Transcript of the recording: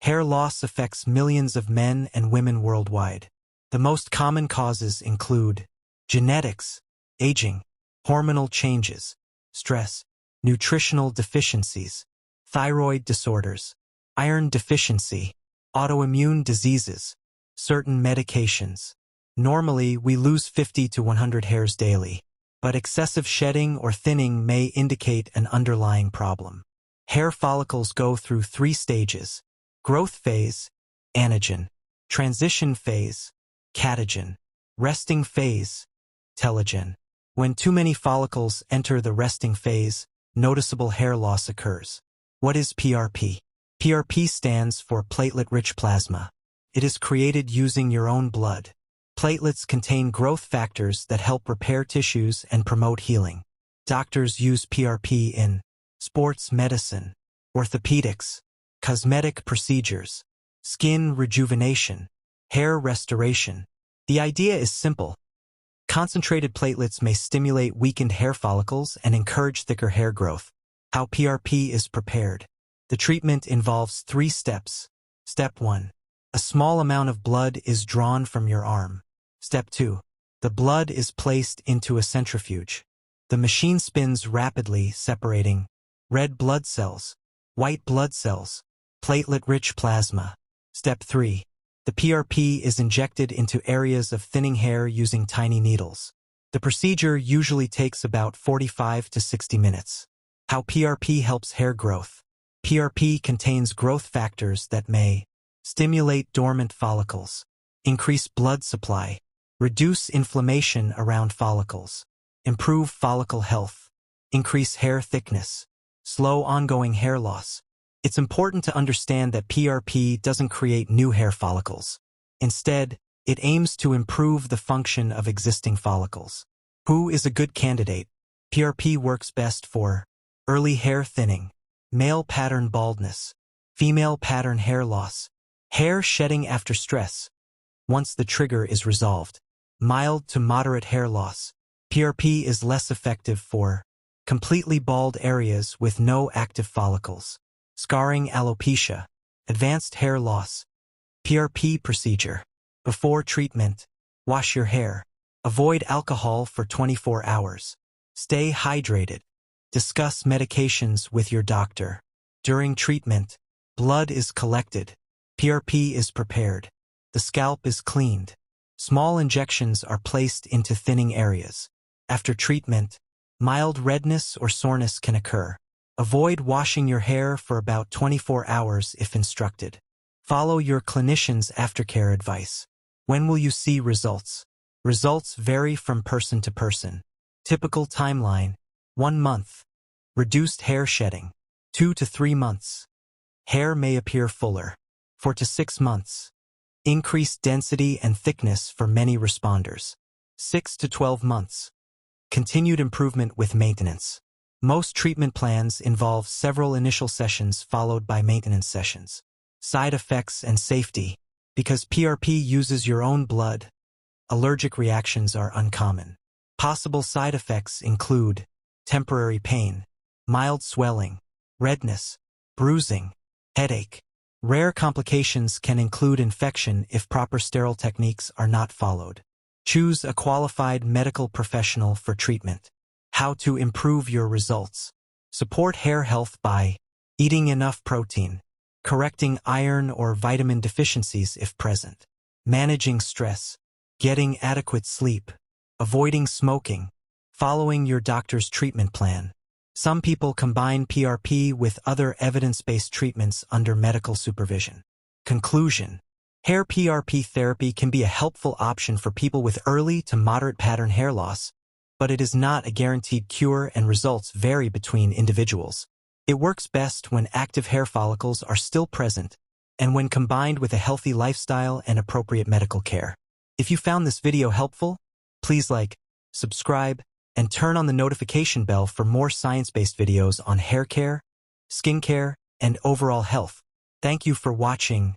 Hair loss affects millions of men and women worldwide. The most common causes include genetics, aging, hormonal changes, stress, nutritional deficiencies, thyroid disorders, iron deficiency, autoimmune diseases, certain medications. Normally, we lose 50 to 100 hairs daily, but excessive shedding or thinning may indicate an underlying problem. Hair follicles go through 3 stages: growth phase, anagen; transition phase, catagen; resting phase, telogen. When too many follicles enter the resting phase, noticeable hair loss occurs. What is PRP? PRP stands for platelet-rich plasma. It is created using your own blood. Platelets contain growth factors that help repair tissues and promote healing. Doctors use PRP in sports medicine, orthopedics, cosmetic procedures, skin rejuvenation, hair restoration. The idea is simple. Concentrated platelets may stimulate weakened hair follicles and encourage thicker hair growth. How PRP is prepared. The treatment involves 3 steps. Step 1. A small amount of blood is drawn from your arm. Step 2. The blood is placed into a centrifuge. The machine spins rapidly, separating red blood cells, white blood cells, platelet-rich plasma. Step 3. The PRP is injected into areas of thinning hair using tiny needles. The procedure usually takes about 45 to 60 minutes. How PRP helps hair growth. PRP contains growth factors that may stimulate dormant follicles, increase blood supply, reduce inflammation around follicles, improve follicle health, increase hair thickness, slow ongoing hair loss. It's important to understand that PRP doesn't create new hair follicles. Instead, it aims to improve the function of existing follicles. Who is a good candidate? PRP works best for early hair thinning, male pattern baldness, female pattern hair loss, hair shedding after stress. Once the trigger is resolved, mild to moderate hair loss. PRP is less effective for completely bald areas with no active follicles, scarring alopecia, advanced hair loss. PRP procedure. Before treatment, wash your hair. Avoid alcohol for 24 hours. Stay hydrated. Discuss medications with your doctor. During treatment, blood is collected. PRP is prepared. The scalp is cleaned. Small injections are placed into thinning areas. After treatment, mild redness or soreness can occur. Avoid washing your hair for about 24 hours if instructed. Follow your clinician's aftercare advice. When will you see results? Results vary from person to person. Typical timeline: 1 month. Reduced hair shedding. 2 to 3 months. Hair may appear fuller. 4 to 6 months. Increased density and thickness for many responders. 6 to 12 months. Continued improvement with maintenance. Most treatment plans involve several initial sessions followed by maintenance sessions. Side effects and safety. Because PRP uses your own blood, allergic reactions are uncommon. Possible side effects include temporary pain, mild swelling, redness, bruising, headache. Rare complications can include infection if proper sterile techniques are not followed. Choose a qualified medical professional for treatment. How to improve your results. Support hair health by eating enough protein, correcting iron or vitamin deficiencies if present, managing stress, getting adequate sleep, avoiding smoking, following your doctor's treatment plan. Some people combine PRP with other evidence-based treatments under medical supervision. Conclusion: hair PRP therapy can be a helpful option for people with early to moderate pattern hair loss, but it is not a guaranteed cure and results vary between individuals. It works best when active hair follicles are still present and when combined with a healthy lifestyle and appropriate medical care. If you found this video helpful, please like, subscribe, and turn on the notification bell for more science-based videos on hair care, skincare, and overall health. Thank you for watching.